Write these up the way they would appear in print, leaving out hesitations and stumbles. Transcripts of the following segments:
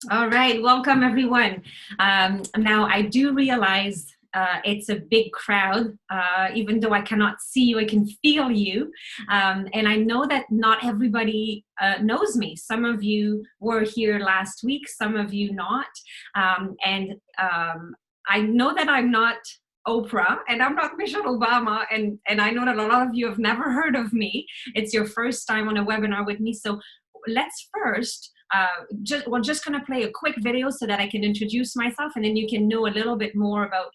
All right, welcome everyone. Now I do realize it's a big crowd. Even though I cannot see you, I can feel you. And I know that not everybody knows me. Some of you were here last week, some of you not. And I know that I'm not Oprah and I'm not Michelle Obama, and I know that a lot of you have never heard of me. It's your first time on a webinar with me. So let's first we're just going to play a quick video so that I can introduce myself, and then you can know a little bit more about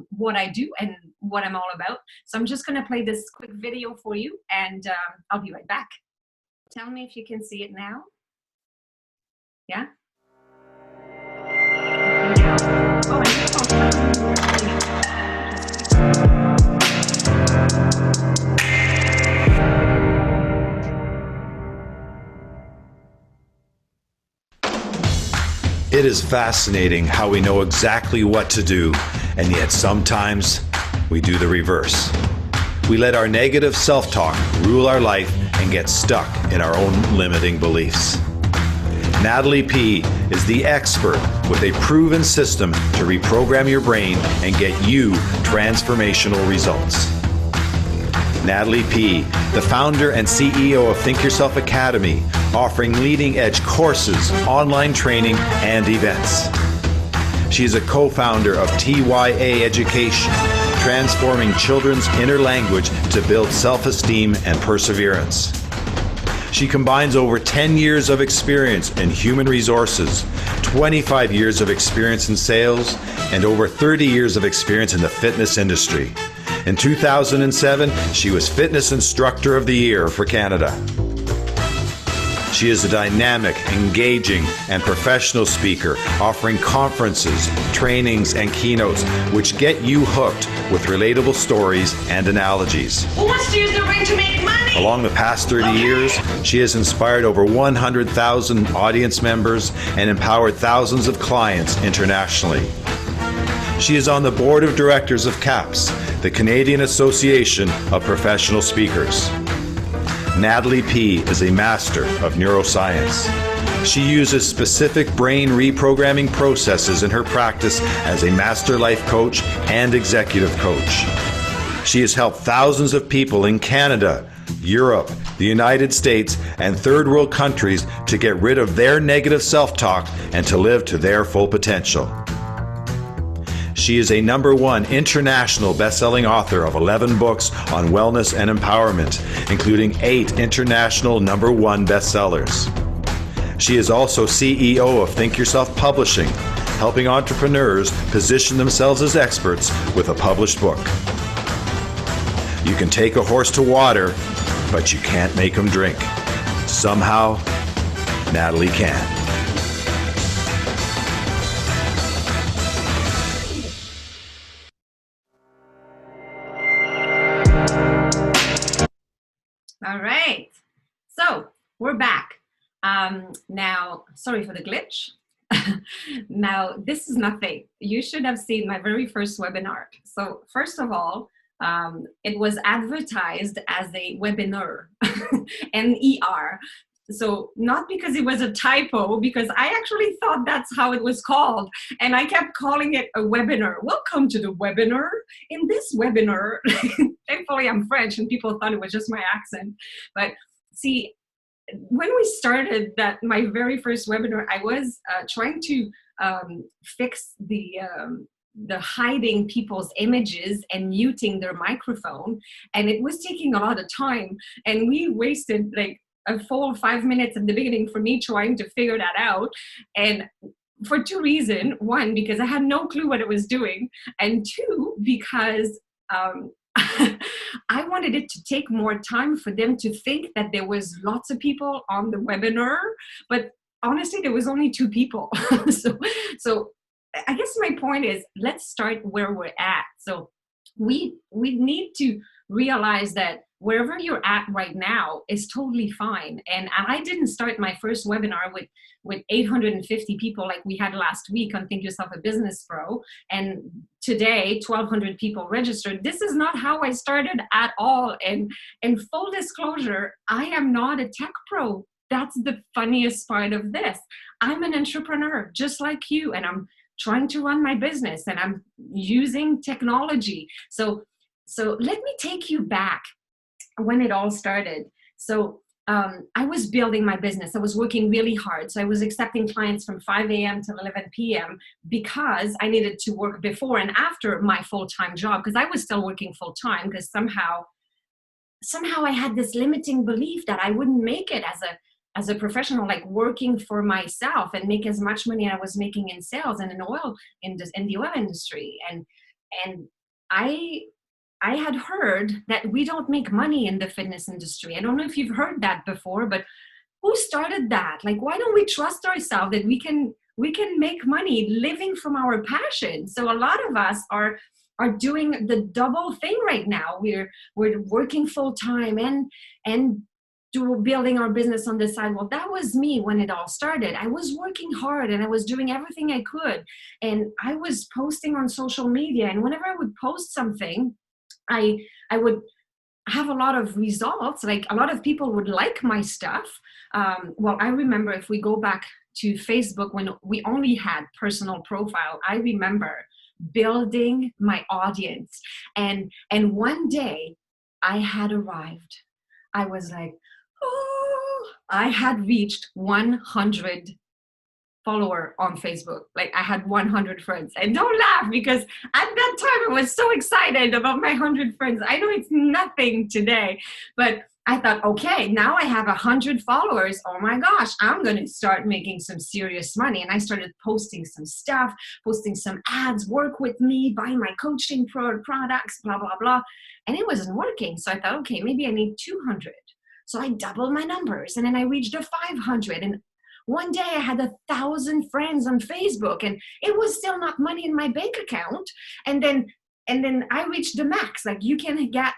what I do and what I'm all about. So I'm just going to play this quick video for you, and I'll be right back. Tell me if you can see it now. Yeah? It is fascinating how we know exactly what to do, and yet sometimes we do the reverse. We let our negative self-talk rule our life and get stuck in our own limiting beliefs. Natalie P. is the expert with a proven system to reprogram your brain and get you transformational results. Natalie P., the founder and CEO of Think Yourself Academy, offering leading-edge courses, online training, and events. She is a co-founder of TYA Education, transforming children's inner language to build self-esteem and perseverance. She combines over 10 years of experience in human resources, 25 years of experience in sales, and over 30 years of experience in the fitness industry. In 2007, she was Fitness Instructor of the Year for Canada. She is a dynamic, engaging, and professional speaker, offering conferences, trainings, and keynotes which get you hooked with relatable stories and analogies. Who wants to use the ring to make money? Along the past 30 years, she has inspired over 100,000 audience members and empowered thousands of clients internationally. She is on the board of directors of CAPS, the Canadian Association of Professional Speakers. Natalie P. is a master of neuroscience. She uses specific brain reprogramming processes in her practice as a master life coach and executive coach. She has helped thousands of people in Canada, Europe, the United States, and third world countries to get rid of their negative self-talk and to live to their full potential. She is a #1 international best-selling author of 11 books on wellness and empowerment, including 8 international #1 bestsellers. She is also CEO of Think Yourself Publishing, helping entrepreneurs position themselves as experts with a published book. You can take a horse to water, but you can't make him drink. Somehow, Natalie can. All right, so we're back. Now, sorry for the glitch. Now, this is nothing. You should have seen my very first webinar. So first of all, it was advertised as a webinar, N-E-R. So not because it was a typo, because I actually thought that's how it was called. And I kept calling it a webinar. Welcome to the webinar. In this webinar, thankfully I'm French and people thought it was just my accent. But see, when we started my very first webinar, I was trying to fix the hiding people's images and muting their microphone. And it was taking a lot of time. And we wasted like a full 5 minutes at the beginning for me trying to figure that out. And for 2 reasons. 1, because I had no clue what it was doing. And 2, because I wanted it to take more time for them to think that there was lots of people on the webinar. But honestly, there was only 2 people. So I guess my point is, let's start where we're at. So we need to realize that wherever you're at right now is totally fine. And I didn't start my first webinar with 850 people like we had last week on Think Yourself a Business Pro. And today, 1,200 people registered. This is not how I started at all. And full disclosure, I am not a tech pro. that's the funniest part of this. I'm an entrepreneur just like you, and I'm trying to run my business, and I'm using technology. So let me take you back when it all started. So I was building my business. I was working really hard. So I was accepting clients from 5 a.m. to 11 p.m. because I needed to work before and after my full-time job, because I was still working full-time, because somehow I had this limiting belief that I wouldn't make it as a professional, like working for myself and make as much money I was making in sales and in the oil industry. And I had heard that we don't make money in the fitness industry. I don't know if you've heard that before, but who started that? Like, why don't we trust ourselves that we can make money living from our passion? So a lot of us are doing the double thing right now. We're working full time and building our business on the side. Well, that was me when it all started. I was working hard and I was doing everything I could, and I was posting on social media. And whenever I would post something, I would have a lot of results. Like, a lot of people would like my stuff. Well, I remember, if we go back to Facebook, when we only had personal profile, I remember building my audience. And one day I had arrived. I was like, oh, I had reached 100 follower on Facebook. Like, I had 100 friends. And don't laugh, because at that time I was so excited about my 100 friends. I know it's nothing today, but I thought, okay, now I have 100 followers. Oh my gosh, I'm going to start making some serious money. And I started posting some stuff, posting some ads, work with me, buy my coaching products, blah, blah, blah. And it wasn't working. So I thought, okay, maybe I need 200. So I doubled my numbers, and then I reached 500. And one day I had 1,000 friends on Facebook, and it was still not money in my bank account. And then I reached the max. Like, you can get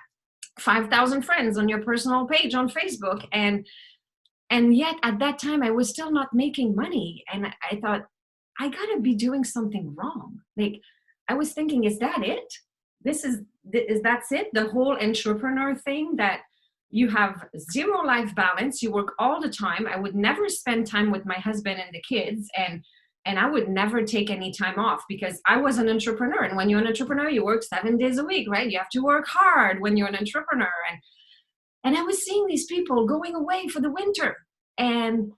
5,000 friends on your personal page on Facebook. And yet at that time I was still not making money. And I thought, I gotta be doing something wrong. Like, I was thinking, is that it? That's it? The whole entrepreneur thing, that you have zero life balance, you work all the time. I would never spend time with my husband and the kids, and I would never take any time off, because I was an entrepreneur. And when you're an entrepreneur, you work 7 days a week, right? You have to work hard when you're an entrepreneur. And I was seeing these people going away for the winter and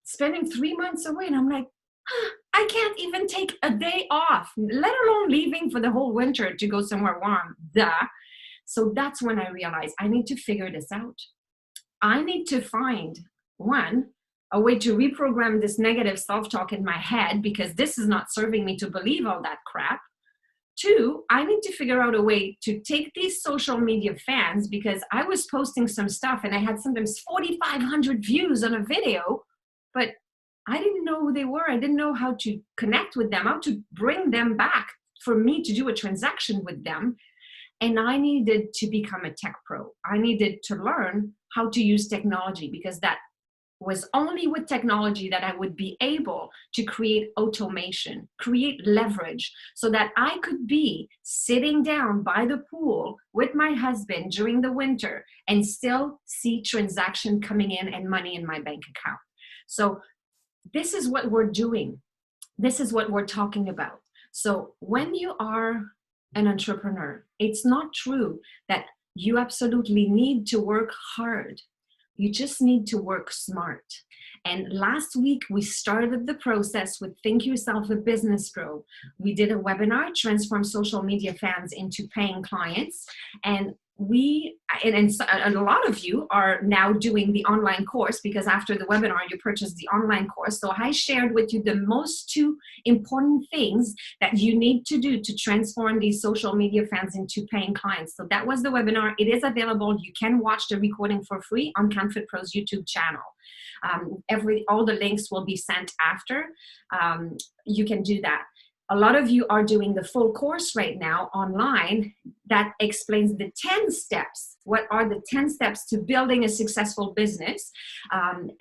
spending 3 months away. And I'm like, I can't even take a day off, let alone leaving for the whole winter to go somewhere warm. Duh. So that's when I realized I need to figure this out. I need to find, one, a way to reprogram this negative self-talk in my head, because this is not serving me to believe all that crap. Two, I need to figure out a way to take these social media fans, because I was posting some stuff and I had sometimes 4,500 views on a video, but I didn't know who they were. I didn't know how to connect with them, how to bring them back for me to do a transaction with them. And I needed to become a tech pro. I needed to learn how to use technology, because that was only with technology that I would be able to create automation, create leverage, so that I could be sitting down by the pool with my husband during the winter and still see transaction coming in and money in my bank account. So this is what we're doing. This is what we're talking about. So when you are an entrepreneur, it's not true that you absolutely need to work hard. You just need to work smart. And last week, we started the process with Think Yourself a Business Pro. We did a webinar, Transform Social Media Fans into Paying Clients. And a lot of you are now doing the online course, because after the webinar, you purchased the online course. So I shared with you the most two important things that you need to do to transform these social media fans into paying clients. So that was the webinar. It is available. You can watch the recording for free on CanFitPro's YouTube channel. All the links will be sent after. You can do that. A lot of you are doing the full course right now online that explains the 10 steps. What are the 10 steps to building a successful business?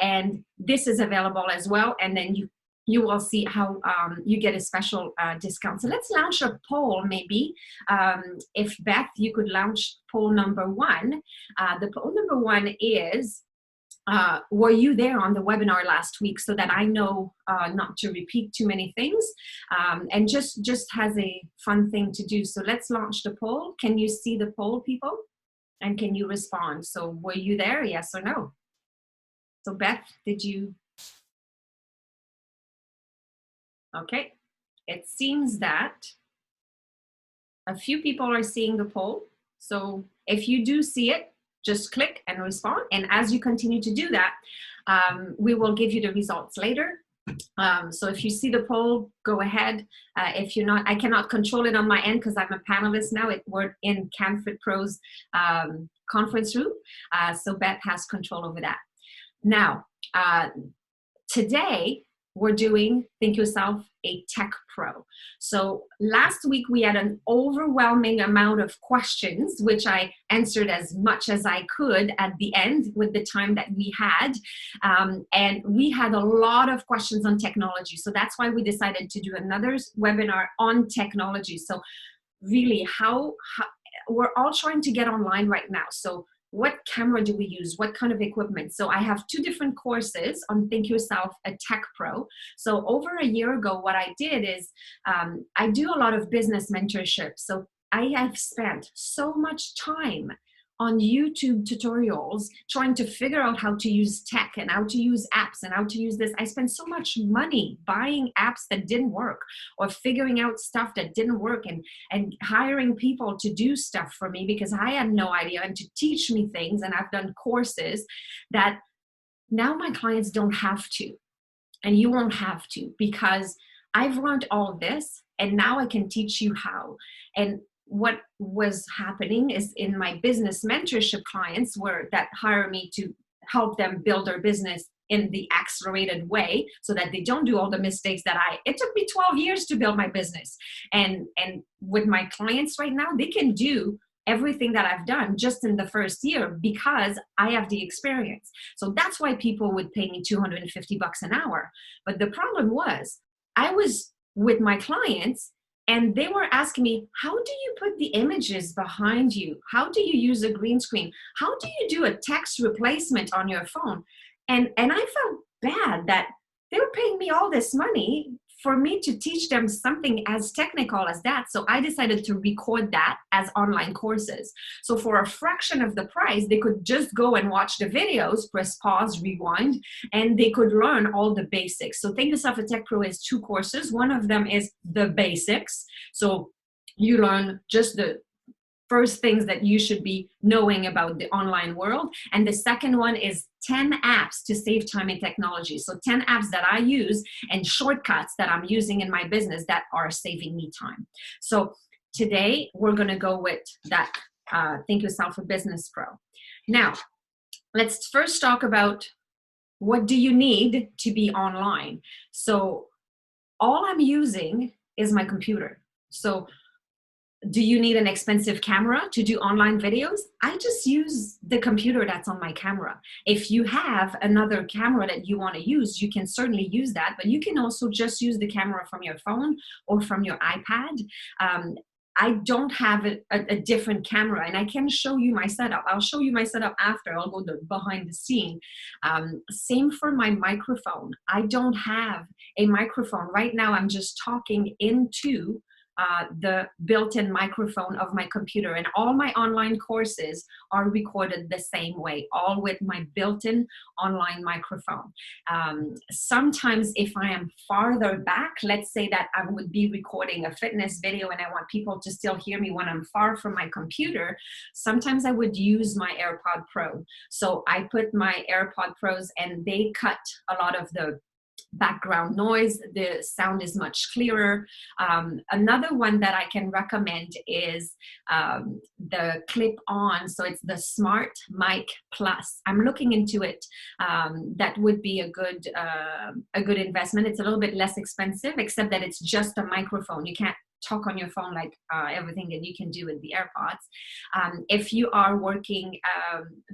And this is available as well. And then you will see how you get a special discount. So let's launch a poll maybe. If Beth, you could launch poll number 1. The poll number 1 is, were you there on the webinar last week, so that I know not to repeat too many things, and just has a fun thing to do. So let's launch the poll. Can you see the poll, people? And can you respond? So were you there, yes or no? So Beth, did you? Okay, it seems that a few people are seeing the poll. So if you do see it, just click and respond. And as you continue to do that, we will give you the results later. So if you see the poll, go ahead. If you're not, I cannot control it on my end because I'm a panelist now. We're in canfitpro's conference room. So Beth has control over that. Now, today, we're doing Think Yourself a Tech Pro. So last week we had an overwhelming amount of questions, which I answered as much as I could at the end with the time that we had. And we had a lot of questions on technology. So that's why we decided to do another webinar on technology. So really how we're all trying to get online right now. So what camera do we use? What kind of equipment? So I have 2 different courses on Think Yourself a Tech Pro. So over a year ago, what I did is I do a lot of business mentorship. So I have spent so much time on YouTube tutorials trying to figure out how to use tech and how to use apps and how to use this. I spent so much money buying apps that didn't work, or figuring out stuff that didn't work, and hiring people to do stuff for me because I had no idea, and to teach me things. And I've done courses that now my clients don't have to, and you won't have to, because I've learned all of this and now I can teach you how. And what was happening is, in my business mentorship clients that hire me to help them build their business in the accelerated way so that they don't do all the mistakes that it took me 12 years to build my business. And with my clients right now, they can do everything that I've done just in the first year because I have the experience. So that's why people would pay me $250 an hour. But the problem was, I was with my clients and they were asking me, how do you put the images behind you? How do you use a green screen? How do you do a text replacement on your phone? And I felt bad that they were paying me all this money for me to teach them something as technical as that. So I decided to record that as online courses. So for a fraction of the price, they could just go and watch the videos, press pause, rewind, and they could learn all the basics. So Think Yourself a Tech Pro is 2 courses. One of them is the basics. So you learn just the first things that you should be knowing about the online world. And the second one is 10 apps to save time in technology. So 10 apps that I use and shortcuts that I'm using in my business that are saving me time. So today we're going to go with that Think Yourself a Business Pro. Now, let's first talk about what do you need to be online. So all I'm using is my computer. So do you need an expensive camera to do online videos? I just use the computer that's on my camera. If you have another camera that you want to use, you can certainly use that, but you can also just use the camera from your phone or from your iPad. I don't have a different camera, and I can show you my setup. I'll show you my setup after. I'll go behind the scene. Same for my microphone. I don't have a microphone. Right now, I'm just talking into the built-in microphone of my computer, and all my online courses are recorded the same way, all with my built-in online microphone. Sometimes if I am farther back, let's say that I would be recording a fitness video and I want people to still hear me when I'm far from my computer, sometimes I would use my AirPod Pro. So I put my AirPod Pros and they cut a lot of the background noise. The sound is much clearer. Another one that I can recommend is the clip-on. So it's the Smart Mic Plus. I'm looking into it. That would be a good investment. It's a little bit less expensive, except that it's just a microphone. You can't talk on your phone like everything that you can do with the AirPods. If you are working,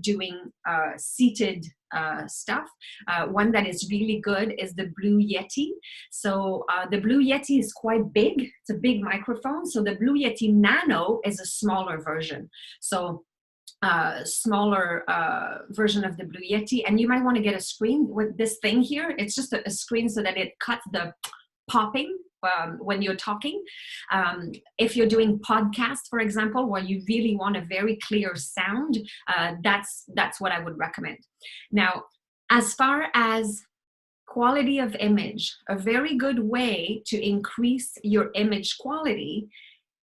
doing seated stuff, one that is really good is the Blue Yeti. So the Blue Yeti is quite big. It's a big microphone. So the Blue Yeti Nano is a smaller version. So smaller version of the Blue Yeti, and you might want to get a screen with this thing here. It's just a screen so that it cuts the popping when you're talking. If you're doing podcast, for example, where you really want a very clear sound, that's what I would recommend. Now, as far as quality of image, a very good way to increase your image quality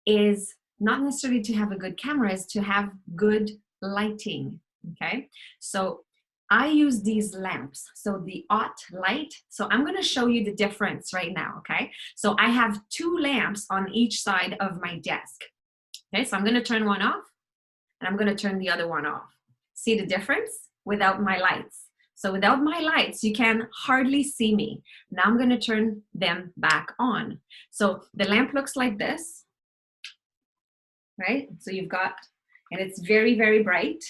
is not necessarily to have a good camera, is to have good lighting, okay? So I use these lamps, so the hot light. So I'm gonna show you the difference right now, okay? So I have 2 lamps on each side of my desk. Okay, so I'm gonna turn one off, and I'm gonna turn the other one off. See the difference? Without my lights. So without my lights, you can hardly see me. Now I'm gonna turn them back on. So the lamp looks like this. Right? So you've got, and it's very, very bright.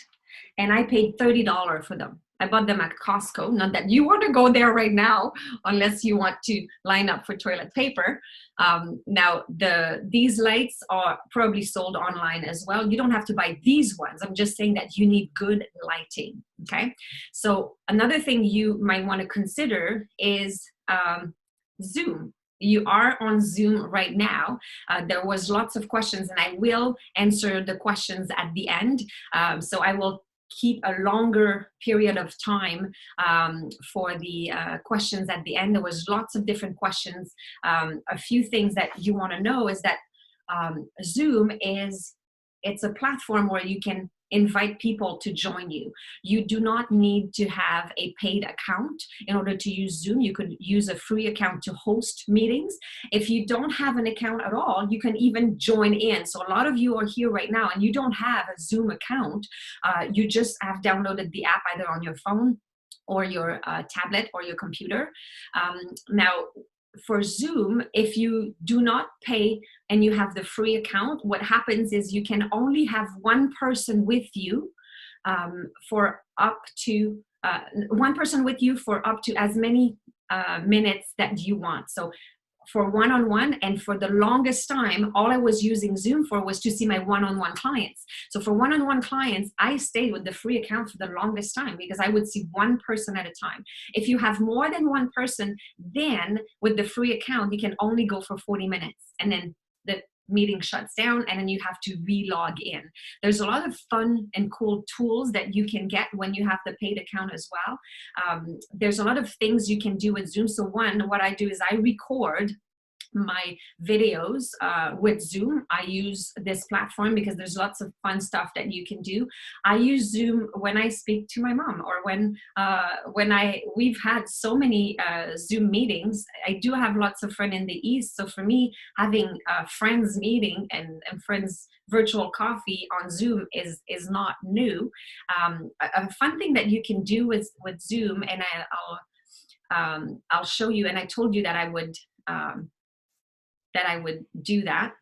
And I paid $30 for them. I bought them at Costco. Not that you want to go there right now, unless you want to line up for toilet paper. Now, these lights are probably sold online as well. You don't have to buy these ones. I'm just saying that you need good lighting, okay? So another thing you might want to consider is Zoom. You are on Zoom right now. There was lots of questions, and I will answer the questions at the end. So I will keep a longer period of time for the questions at the end. There was lots of different questions. A few things that you want to know is that Zoom it's a platform where you can invite people to join you. You do not need to have a paid account in order to use Zoom. You could use a free account to host meetings. If you don't have an account at all, you can even join in. So a lot of you are here right now and you don't have a Zoom account. You just have downloaded the app either on your phone or your tablet or your computer. Now, for Zoom, if you do not pay and you have the free account, what happens is you can only have one person with you for up to as many minutes that you want. So for one-on-one, and for the longest time, all I was using Zoom for was to see my one-on-one clients. So for one-on-one clients, I stayed with the free account for the longest time because I would see one person at a time. If you have more than one person, then with the free account, you can only go for 40 minutes. And then the meeting shuts down and then you have to re-log in. There's a lot of fun and cool tools that you can get when you have the paid account as well. There's a lot of things you can do with Zoom. So what I do is I record my videos with Zoom. I use this platform because there's lots of fun stuff that you can do. I use Zoom when I speak to my mom, or we've had so many Zoom meetings. I do have lots of friends in the East, so for me, having a friends meeting and friends virtual coffee on Zoom is not new. A fun thing that you can do with Zoom, and I'll show you, and I told you that I would do that,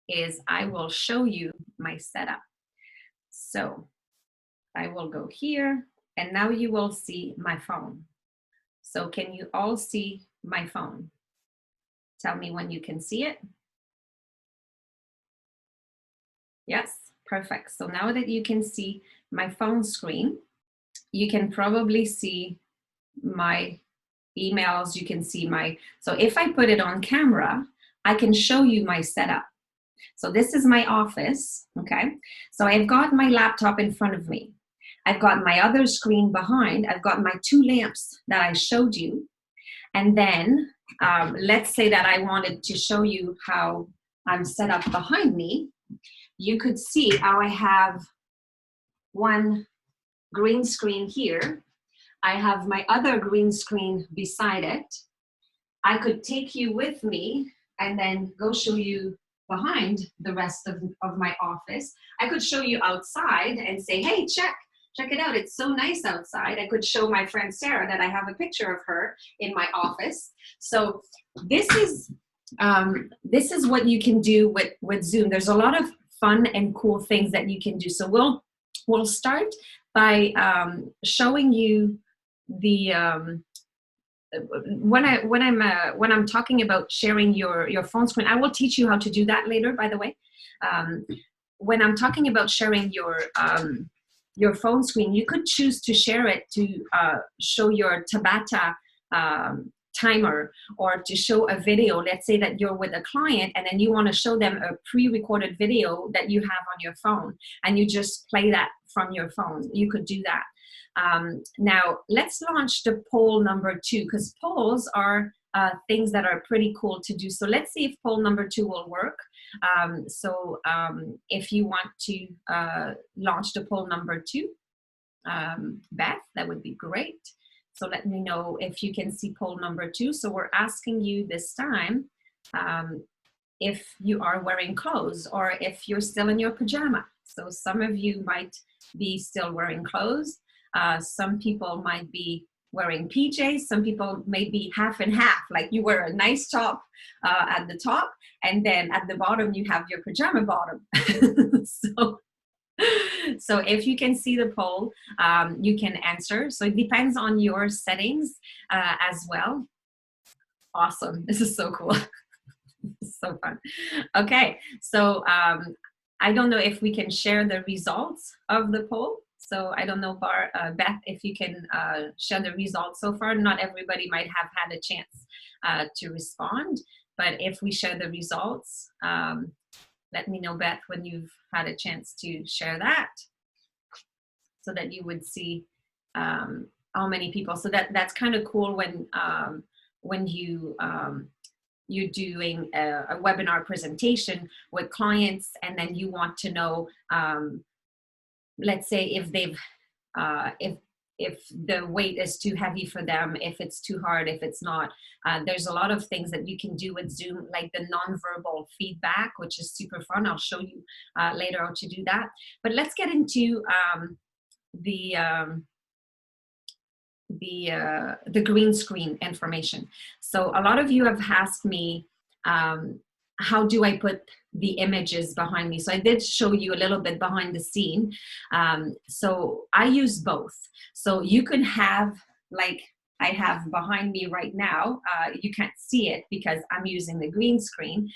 is I will show you my setup. So I will go here, and now you will see my phone. So can you all see my phone? Tell me when you can see it. Yes, perfect. So now that you can see my phone screen, you can probably see my emails. You can see so if I put it on camera, I can show you my setup. So this is my office, okay? So I've got my laptop in front of me. I've got my other screen behind. I've got my 2 lamps that I showed you. And then let's say that I wanted to show you how I'm set up behind me. You could see how I have one green screen here. I have my other green screen beside it. I could take you with me and then go show you behind the rest of my office. I could show you outside and say, hey, check it out. It's so nice outside. I could show my friend Sarah that I have a picture of her in my office. So this is what you can do with Zoom. There's a lot of fun and cool things that you can do. So we'll start by showing you the when I'm talking about sharing your phone screen. I will teach you how to do that later, by the way. when I'm talking about sharing your phone screen, you could choose to share it to show your Tabata timer, or to show a video. Let's say that you're with a client and then you want to show them a pre-recorded video that you have on your phone, and you just play that from your phone. You could do that. Now let's launch the poll number 2, because polls are things that are pretty cool to do. So let's see if poll number 2 will work. If you want to launch the poll number 2, Beth, that would be great. So let me know if you can see poll number 2. So we're asking you this time if you are wearing clothes or if you're still in your pajama. So some of you might be still wearing clothes. Some people might be wearing PJs. Some people may be half and half, like you wear a nice top at the top, and then at the bottom you have your pajama bottom. So if you can see the poll, you can answer. So it depends on your settings as well. Awesome. This is so cool. So fun. Okay. So I don't know if we can share the results of the poll. So I don't know, Beth, if you can share the results so far. Not everybody might have had a chance to respond, but if we share the results, let me know, Beth, when you've had a chance to share that, so that you would see how many people. So that's kind of cool when you're doing a webinar presentation with clients, and then you want to know, let's say if they've if the weight is too heavy for them, if it's too hard, if it's not. There's a lot of things that you can do with Zoom, like the nonverbal feedback, which is super fun. I'll show you later how to do that. But let's get into the green screen information. So a lot of you have asked me, how do I put the images behind me? So I did show you a little bit behind the scene. So I use both. So you can have, like I have behind me right now, you can't see it because I'm using the green screen.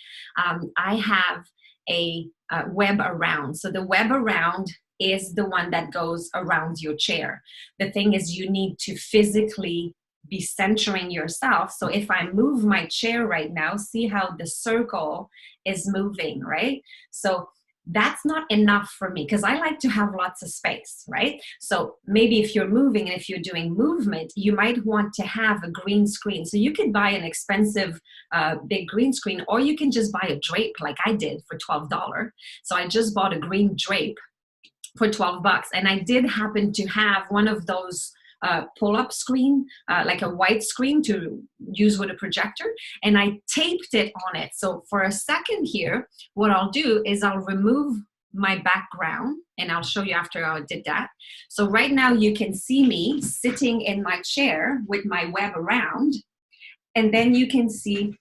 I have a web around. So the web around is the one that goes around your chair. The thing is, you need to physically be centering yourself. So if I move my chair right now, see how the circle is moving, right? So that's not enough for me, because I like to have lots of space, right? So maybe if you're moving and if you're doing movement, you might want to have a green screen. So you could buy an expensive big green screen, or you can just buy a drape like I did for $12. So I just bought a green drape for $12, and I did happen to have one of those pull-up screen, like a white screen to use with a projector, and I taped it on it. So for a second here, what I'll do is I'll remove my background, and I'll show you after I did that. So right now you can see me sitting in my chair with my web around, and then you can see,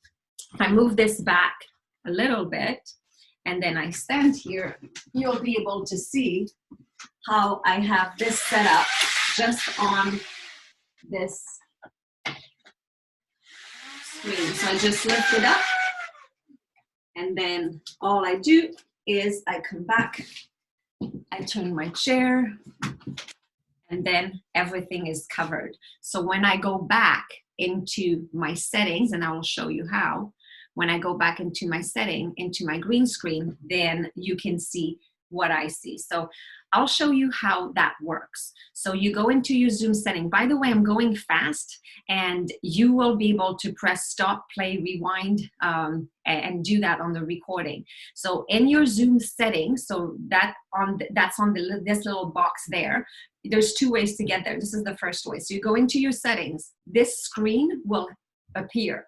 if I move this back a little bit, and then I stand here, you'll be able to see how I have this set up just on this screen. So I just lift it up, and then all I do is I come back, I turn my chair, and then everything is covered. So when I go back into my settings, and I will show you how, when I go back into my setting, into my green screen, then you can see what I see. So I'll show you how that works. So you go into your Zoom setting. By the way, I'm going fast, and you will be able to press stop, play, rewind, and do that on the recording. So in your Zoom settings, so that's on this little box there. There's 2 ways to get there. This is the first way. So you go into your settings. This screen will appear.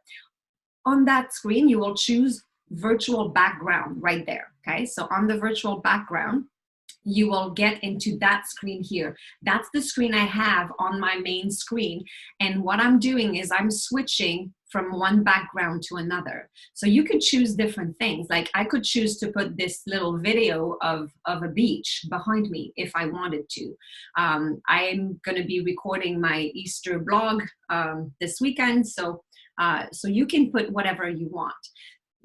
On that screen, you will choose virtual background right there. Okay, so on the virtual background, you will get into that screen here. That's the screen I have on my main screen. And what I'm doing is I'm switching from one background to another. So you could choose different things. Like I could choose to put this little video of a beach behind me if I wanted to. I'm going to be recording my Easter blog this weekend. So you can put whatever you want.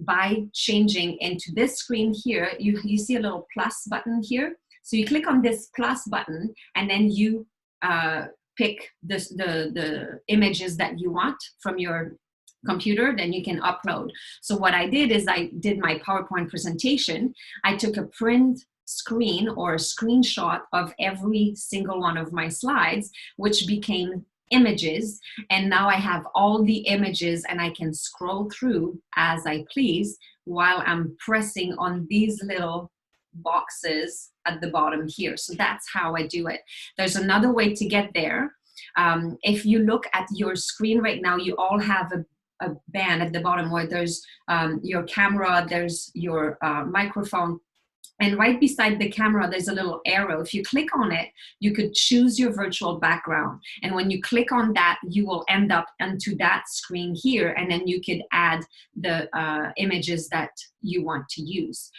by changing into this screen here. You see a little plus button here. So you click on this plus button, and then you pick the images that you want from your computer, then you can upload. So what I did is I did my PowerPoint presentation. I took a print screen or a screenshot of every single one of my slides, which became images. And now I have all the images, and I can scroll through as I please while I'm pressing on these little boxes at the bottom here. So that's how I do it. There's another way to get there. If you look at your screen right now, you all have a band at the bottom where there's your camera, there's your microphone, and right beside the camera there's a little arrow. If you click on it, you could choose your virtual background, and when you click on that, you will end up onto that screen here, and then you could add the images that you want to use.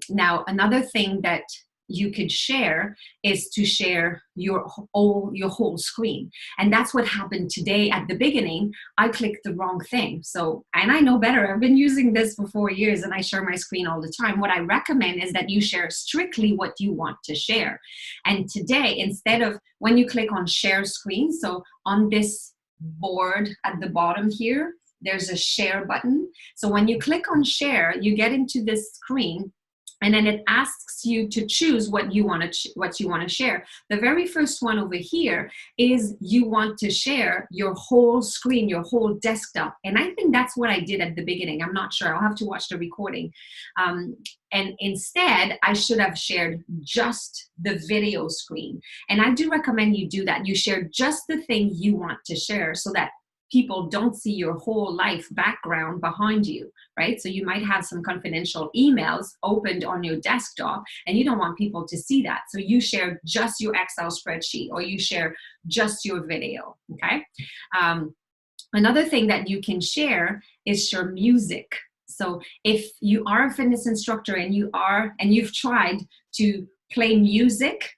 Now, another thing that you could share is to share your whole screen. And that's what happened today. At the beginning, I clicked the wrong thing. So, and I know better. I've been using this for 4 years, and I share my screen all the time. What I recommend is that you share strictly what you want to share. And today, instead of when you click on share screen, so on this board at the bottom here, there's a share button. So when you click on share, you get into this screen, and then it asks you to choose what you want to share. The very first one over here is you want to share your whole screen, your whole desktop. And I think that's what I did at the beginning. I'm not sure. I'll have to watch the recording. And instead, I should have shared just the video screen. And I do recommend you do that. You share just the thing you want to share so that people don't see your whole life background behind you, right? So you might have some confidential emails opened on your desktop, and you don't want people to see that. So you share just your Excel spreadsheet, or you share just your video, okay? Another thing that you can share is share music. So if you are a fitness instructor and you've tried to play music,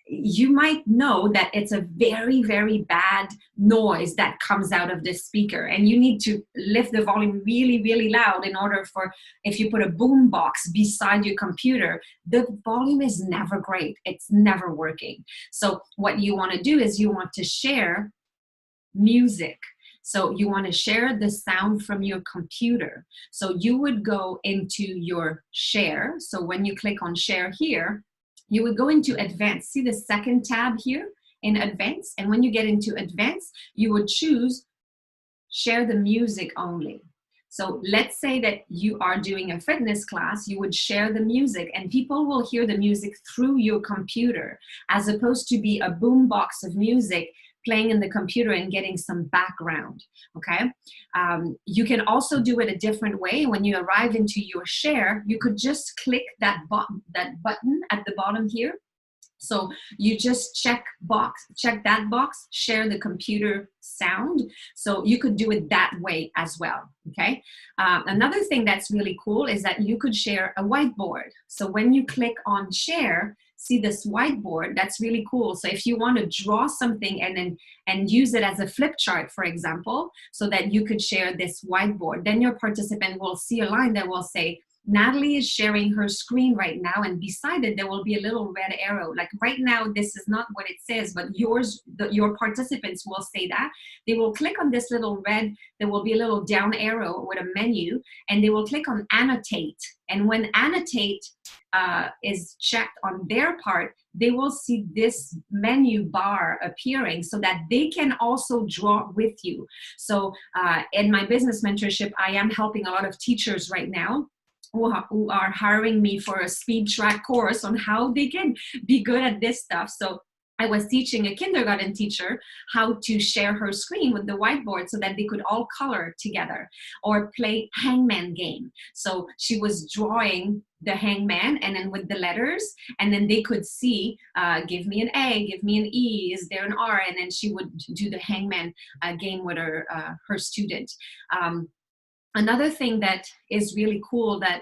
you might know that it's a very, very bad noise that comes out of this speaker, and you need to lift the volume really, really loud in order for, if you put a boom box beside your computer, the volume is never great. It's never working. So what you want to do is you want to share music. So you want to share the sound from your computer. So you would go into your share. So when you click on share here, you would go into advanced. See the second tab here in advanced? And when you get into advanced, you would choose share the music only. So let's say that you are doing a fitness class, you would share the music, and people will hear the music through your computer, as opposed to be a boom box of music playing in the computer and getting some background, okay? You can also do it a different way. When you arrive into your share, you could just click that button at the bottom here. So you just check that box, share the computer sound. So you could do it that way as well, okay? Another thing that's really cool is that you could share a whiteboard. So when you click on share, see this whiteboard, that's really cool. So if you want to draw something and use it as a flip chart, for example, so that you could share this whiteboard, then your participant will see a line that will say, Natalie is sharing her screen right now, and beside it there will be a little red arrow. Like right now, this is not what it says, but your participants will say that. They will click on this little red, there will be a little down arrow with a menu, and they will click on annotate. And when annotate is checked on their part, they will see this menu bar appearing so that they can also draw with you. So in my business mentorship, I am helping a lot of teachers right now who are hiring me for a speed track course on how they can be good at this stuff. So I was teaching a kindergarten teacher how to share her screen with the whiteboard so that they could all color together or play hangman game. So she was drawing the hangman and then with the letters, and then they could see, give me an A, give me an E, is there an R? And then she would do the hangman game with her student. Another thing that is really cool that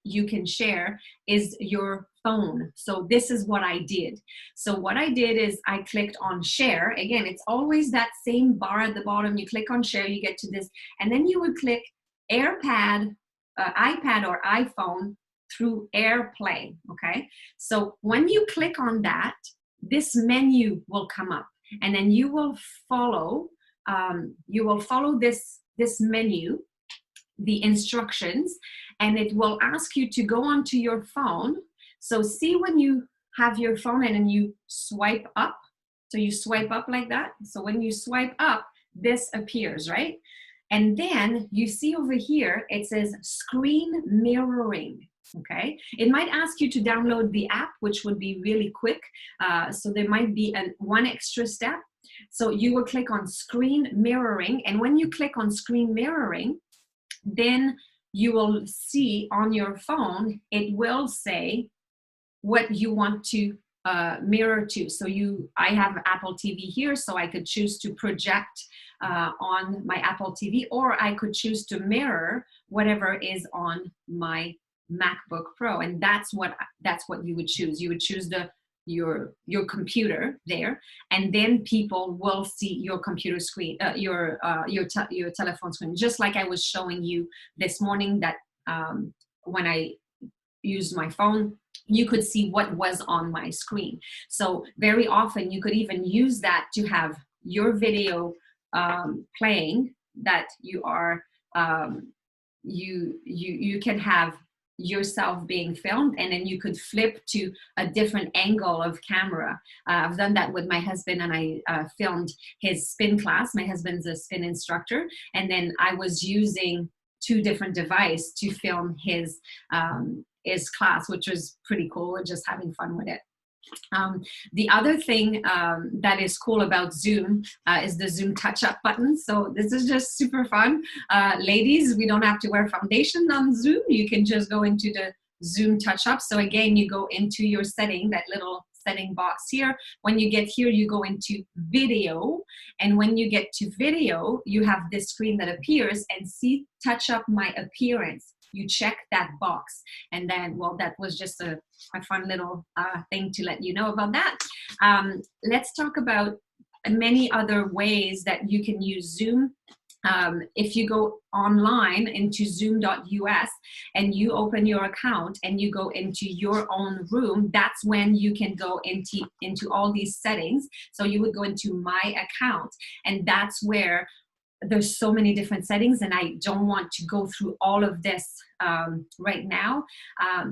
you can share is your phone. So this is what I did. So what I did is I clicked on share. Again, it's always that same bar at the bottom. You click on share, you get to this, and then you would click iPad or iPhone through AirPlay, okay? So when you click on that, this menu will come up, and then you will follow this menu, the instructions, and it will ask you to go onto your phone. So see when you have your phone and then you swipe up, so you swipe up like that. So when you swipe up, this appears, right? And then you see over here, it says screen mirroring, okay? It might ask you to download the app, which would be really quick. So there might be one extra step. So you will click on screen mirroring. And when you click on screen mirroring, then you will see on your phone, it will say what you want to mirror to. So I have Apple TV here, so I could choose to project on my Apple TV, or I could choose to mirror whatever is on my MacBook Pro, and that's what you would choose. You would choose your computer there, and then people will see your computer screen, your telephone screen, just like I was showing you this morning. That when I used my phone, you could see what was on my screen. So very often you could even use that to have your video playing, that you are you can have yourself being filmed, and then you could flip to a different angle of camera. I've done that with my husband, and I filmed his spin class. My husband's a spin instructor, and then I was using 2 different devices to film his class, which was pretty cool. We're just having fun with it. The other thing that is cool about Zoom is the Zoom touch-up button. So this is just super fun. Ladies, we don't have to wear foundation on Zoom. You can just go into the Zoom touch-up. So again, you go into your setting, that little setting box here. When you get here, you go into video. And when you get to video, you have this screen that appears, and see touch up my appearance. You check that box, and then, well, that was just a fun little thing to let you know about that. Let's talk about many other ways that you can use Zoom. If you go online into zoom.us and you open your account and you go into your own room, that's when you can go into all these settings. So you would go into my account, and that's where there's so many different settings, and I don't want to go through all of this right now.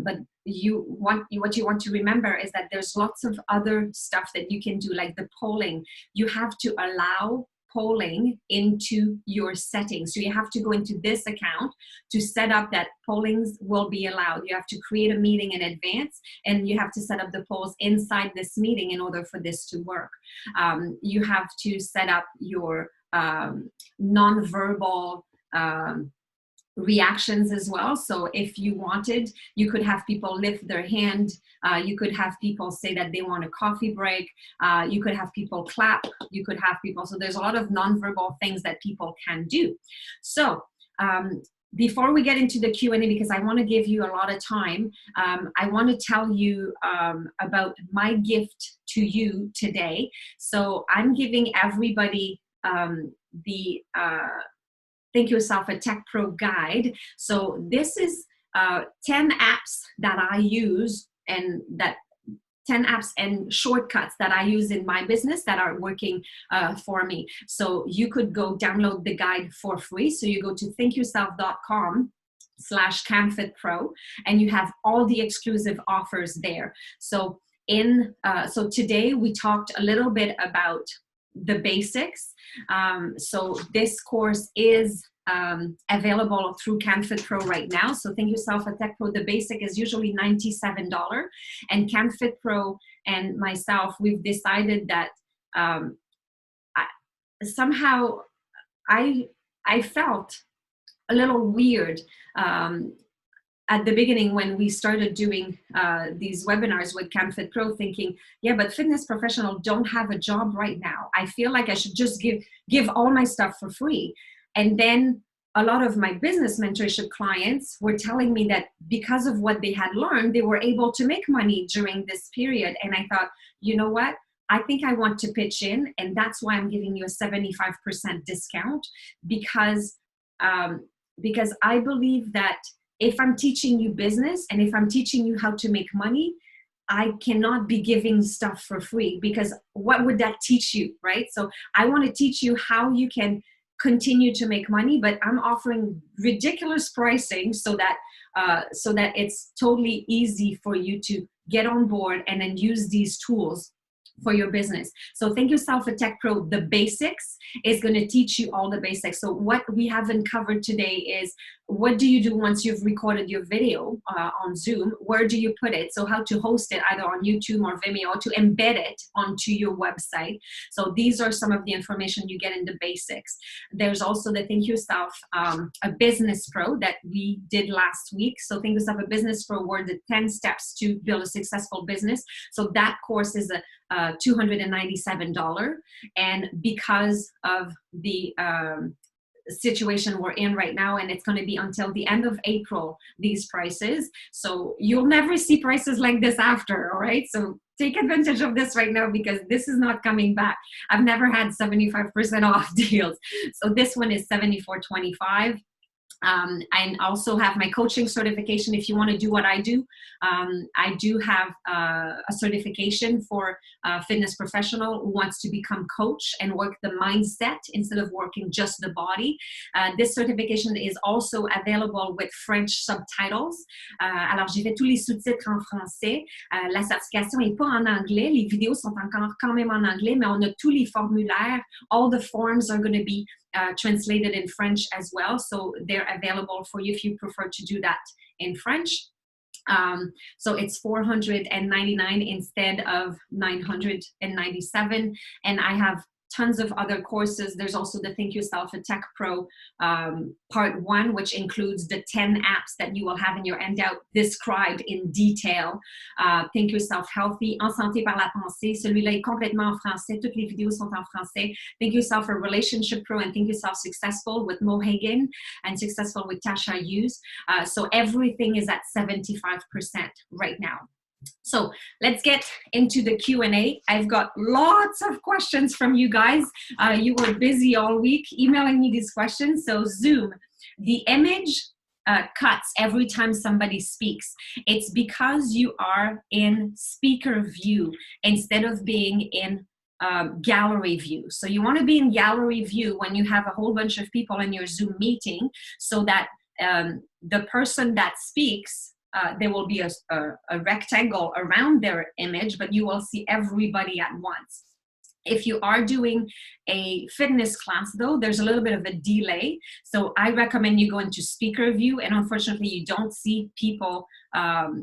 But what you want to remember is that there's lots of other stuff that you can do, like the polling. You have to allow polling into your settings. So you have to go into this account to set up that pollings will be allowed. You have to create a meeting in advance, and you have to set up the polls inside this meeting in order for this to work. You have to set up your nonverbal reactions as well. So if you wanted, you could have people lift their hand. You could have people say that they want a coffee break. You could have people clap. You could have people. So there's a lot of nonverbal things that people can do. So before we get into the Q&A, because I want to give you a lot of time, I want to tell you about my gift to you today. So I'm giving everybody the Think Yourself a Tech Pro guide. So this is 10 apps that I use, and 10 apps and shortcuts that I use in my business that are working for me. So you could go download the guide for free. So you go to thinkyourself.com/canfitpro, and you have all the exclusive offers there. So so today we talked a little bit about the basics. So this course is available through CanFitPro right now. So Think Yourself a Tech Pro, the basic is usually $97. And CanFitPro and myself, we've decided that somehow I felt a little weird at the beginning when we started doing these webinars with CanFitPro, thinking, yeah, but fitness professionals don't have a job right now. I feel like I should just give all my stuff for free. And then a lot of my business mentorship clients were telling me that because of what they had learned, they were able to make money during this period. And I thought, you know what? I think I want to pitch in, and that's why I'm giving you a 75% discount, because because I believe that if I'm teaching you business and if I'm teaching you how to make money, I cannot be giving stuff for free, because what would that teach you, right? So I want to teach you how you can continue to make money, but I'm offering ridiculous pricing so that it's totally easy for you to get on board and then use these tools for your business. So Thank Yourself a Tech Pro, the basics, is going to teach you all the basics. So what we haven't covered today is, what do you do once you've recorded your video on Zoom? Where do you put it? So how to host it either on YouTube or Vimeo, to embed it onto your website. So these are some of the information you get in the basics. There's also the Thank Yourself a Business Pro that we did last week. So Thank Yourself a Business Pro were the 10 steps to build a successful business. So that course is $297. And because of the situation we're in right now, and it's going to be until the end of April, these prices. So you'll never see prices like this after, all right? So take advantage of this right now, because this is not coming back. I've never had 75% off deals. So this one is $74.25. I also have my coaching certification. If you want to do what I do have a certification for a fitness professional who wants to become coach and work the mindset instead of working just the body. This certification is also available with French subtitles. Alors, j'ai fait tous les sous-titres en français. La certification n'est pas en anglais. Les vidéos sont encore quand même en anglais, mais on a tous les formulaires. All the forms are going to be translated in French as well, so they're available for you if you prefer to do that in French. So it's $499 instead of $997, and I have tons of other courses. There's also the Thank Yourself a Tech Pro Part 1, which includes the 10 apps that you will have in your handout described in detail. Thank Yourself Healthy, En Santé par la Pensée. Celui-là est complètement en français. Toutes les vidéos sont en français. Thank Yourself a Relationship Pro and Thank Yourself Successful with Mo Hagan and Successful with Tasha Hughes. So everything is at 75% right now. So let's get into the Q&A. I've got lots of questions from you guys. You were busy all week emailing me these questions. So Zoom, the image cuts every time somebody speaks. It's because you are in speaker view instead of being in gallery view. So you want to be in gallery view when you have a whole bunch of people in your Zoom meeting, so that the person that speaks, there will be a rectangle around their image, but you will see everybody at once. If you are doing a fitness class, though, there's a little bit of a delay. So I recommend you go into speaker view, and unfortunately, you don't see people that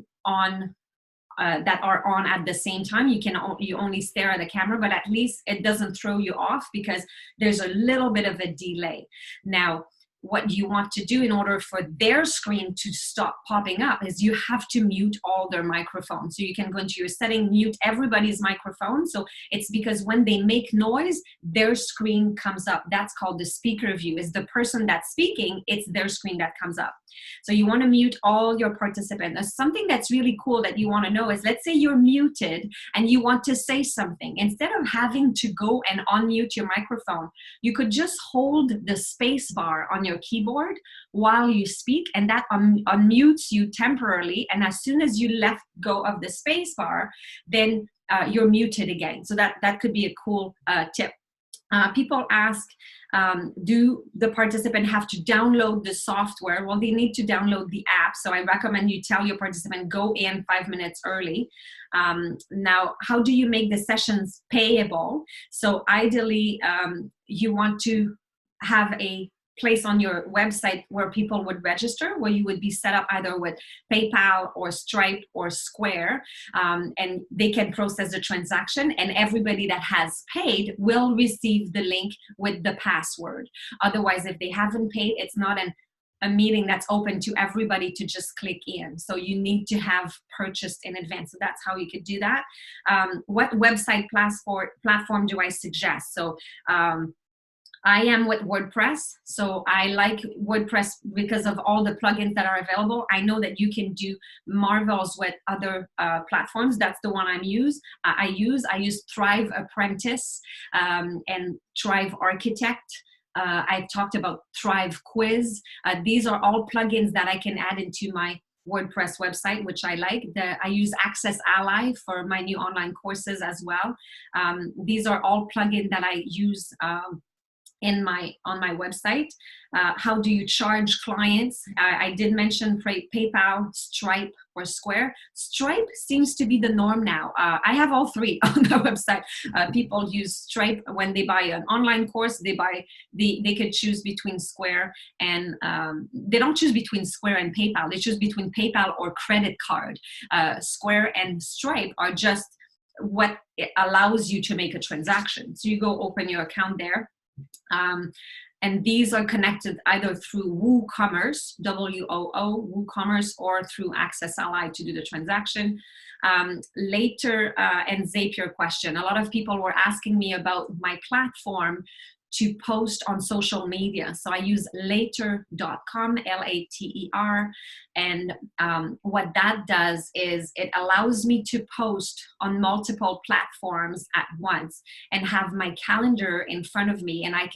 are on at the same time. You only stare at the camera, but at least it doesn't throw you off because there's a little bit of a delay. Now, what you want to do in order for their screen to stop popping up is you have to mute all their microphones. So you can go into your setting, mute everybody's microphone. So it's because when they make noise, their screen comes up. That's called the speaker view. Is the person that's speaking, it's their screen that comes up. So you want to mute all your participants. Something that's really cool that you want to know is, let's say you're muted and you want to say something. Instead of having to go and unmute your microphone, you could just hold the space bar on your keyboard while you speak, and that unmutes you temporarily. And as soon as you let go of the space bar, then you're muted again. So that could be a cool tip. People ask, do the participant have to download the software? Well, they need to download the app. So I recommend you tell your participant, go in 5 minutes early. Now, how do you make the sessions payable? So ideally, you want to have a place on your website where people would register, where you would be set up either with PayPal or Stripe or Square, and they can process the transaction, and everybody that has paid will receive the link with the password. Otherwise, if they haven't paid, it's not a meeting that's open to everybody to just click in. So you need to have purchased in advance. So that's how you could do that. What website platform do I suggest? So I am with WordPress, so I like WordPress because of all the plugins that are available. I know that you can do marvels with other platforms. That's the one I use. I use Thrive Apprentice and Thrive Architect. I talked about Thrive Quiz. These are all plugins that I can add into my WordPress website, which I like. I use Access Ally for my new online courses as well. These are all plugins that I use on my website. How do you charge clients? I did mention PayPal, Stripe, or Square. Stripe seems to be the norm now. I have all three on the website. People use Stripe when they buy an online course. They could choose between Square and they don't choose between Square and PayPal. They choose between PayPal or credit card. Square and Stripe are just what it allows you to make a transaction. So you go open your account there. And these are connected either through WooCommerce, WOO, WooCommerce, or through Access Ally to do the transaction. Later, and Zapier question. A lot of people were asking me about my platform to post on social media. So I use later.com, Later. And what that does is it allows me to post on multiple platforms at once and have my calendar in front of me, and I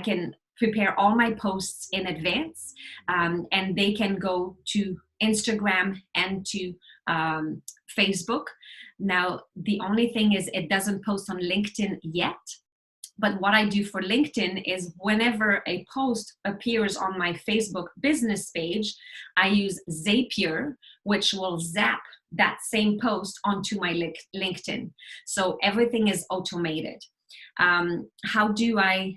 can prepare all my posts in advance, and they can go to Instagram and to Facebook. Now, the only thing is it doesn't post on LinkedIn yet. But what I do for LinkedIn is whenever a post appears on my Facebook business page, I use Zapier, which will zap that same post onto my LinkedIn. So everything is automated. How do I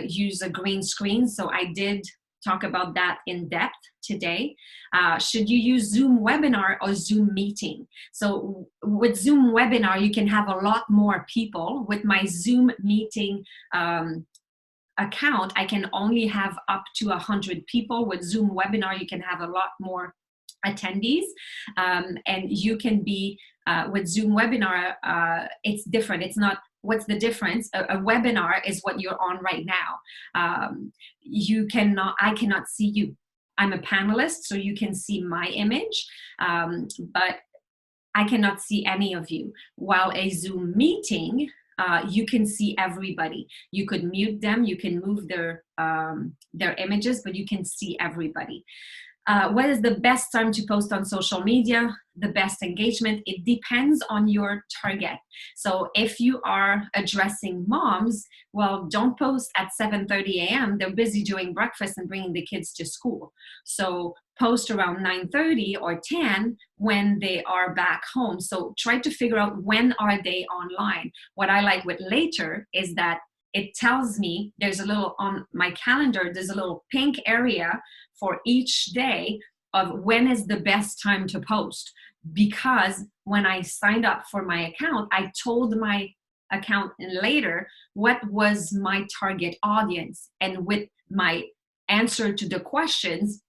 use a green screen? So I did talk about that in depth today. Should you use Zoom webinar or Zoom meeting? So with Zoom webinar, you can have a lot more people. With my Zoom meeting account, I can only have up to 100 people. With Zoom webinar, you can have a lot more attendees, and you can be with Zoom webinar, it's different. It's not. What's the difference? A webinar is what you're on right now. I cannot see you. I'm a panelist, so you can see my image, but I cannot see any of you. While a Zoom meeting, you can see everybody. You could mute them, you can move their images, but you can see everybody. What is the best time to post on social media? The best engagement? It depends on your target. So if you are addressing moms, well, don't post at 7:30 a.m. They're busy doing breakfast and bringing the kids to school. So post around 9:30 or 10 when they are back home. So try to figure out when are they online. What I like with Later is that it tells me there's a little on my calendar, there's a little pink area for each day of when is the best time to post. Because when I signed up for my account, I told my account Later what was my target audience. And with my answer to the questions,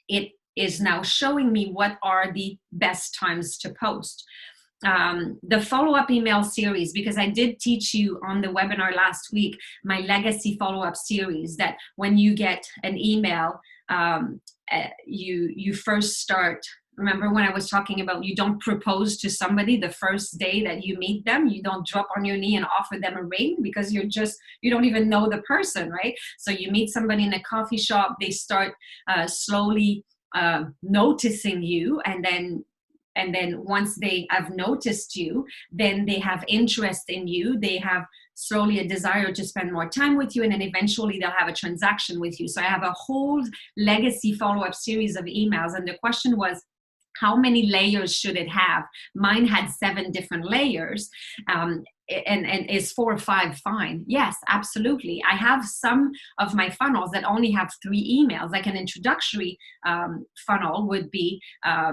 it is now showing me what are the best times to post. The follow-up email series, because I did teach you on the webinar last week, my legacy follow-up series, that when you get an email, you first start. Remember when I was talking about you don't propose to somebody the first day that you meet them, you don't drop on your knee and offer them a ring because you don't even know the person, right? So you meet somebody in a coffee shop, they start slowly noticing you, and then once they have noticed you, then they have interest in you. They have slowly a desire to spend more time with you, and then eventually they'll have a transaction with you. So I have a whole legacy follow-up series of emails, and the question was, how many layers should it have? Mine had 7 different layers. And is 4 or 5 fine? Yes, absolutely. I have some of my funnels that only have 3 emails. Like an introductory funnel would be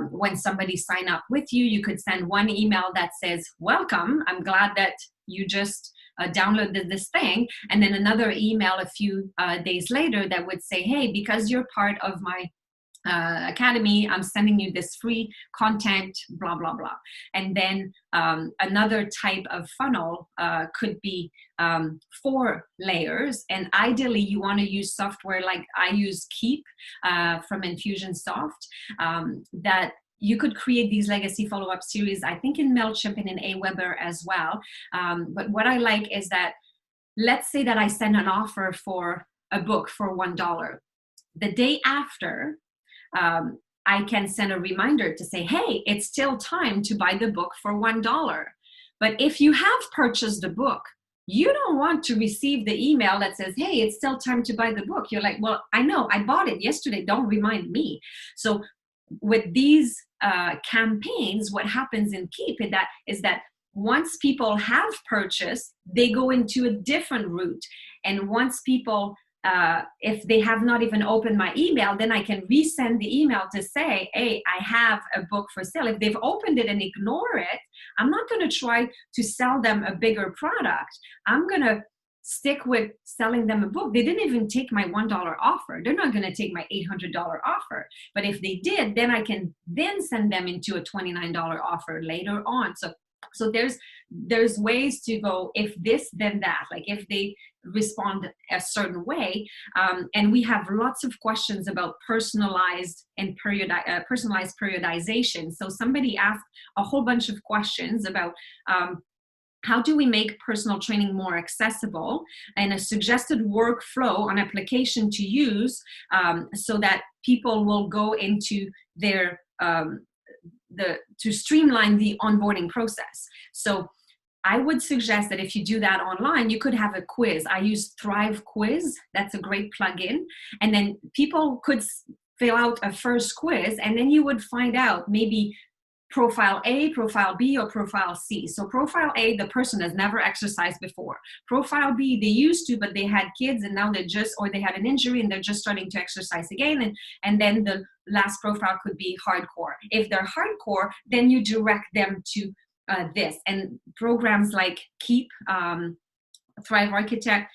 when somebody sign up with you, you could send 1 email that says, welcome, I'm glad that you just downloaded this thing. And then another email a few days later that would say, hey, because you're part of my Academy, I'm sending you this free content, blah, blah, blah. And then another type of funnel could be 4 layers. And ideally, you want to use software like I use Keep from Infusionsoft, that you could create these legacy follow-up series, I think in MailChimp and in Aweber as well. But what I like is that let's say that I send an offer for a book for $1. The day after, I can send a reminder to say, hey, it's still time to buy the book for $1. But if you have purchased the book, you don't want to receive the email that says, hey, it's still time to buy the book. You're like, well, I know, I bought it yesterday. Don't remind me. So with these campaigns, what happens in Keep is that once people have purchased, they go into a different route. And once people, if they have not even opened my email, then I can resend the email to say, hey, I have a book for sale. If they've opened it and ignore it, I'm not going to try to sell them a bigger product. I'm going to stick with selling them a book. They didn't even take my $1 offer. They're not going to take my $800 offer. But if they did, then I can then send them into a $29 offer later on. So there's ways to go, if this, then that, like if they respond a certain way. And we have lots of questions about personalized periodization. So somebody asked a whole bunch of questions about how do we make personal training more accessible, and a suggested workflow on application to use so that people will go into their to streamline the onboarding process. So I would suggest that if you do that online, you could have a quiz. I use Thrive Quiz. That's a great plugin. And then people could fill out a first quiz, and then you would find out maybe profile A, profile B, or profile C. So profile A, the person has never exercised before. Profile B, they used to, but they had kids and now or they had an injury and they're just starting to exercise again. And then the last profile could be hardcore. If they're hardcore, then you direct them to this. And programs like Keep, Thrive Architect,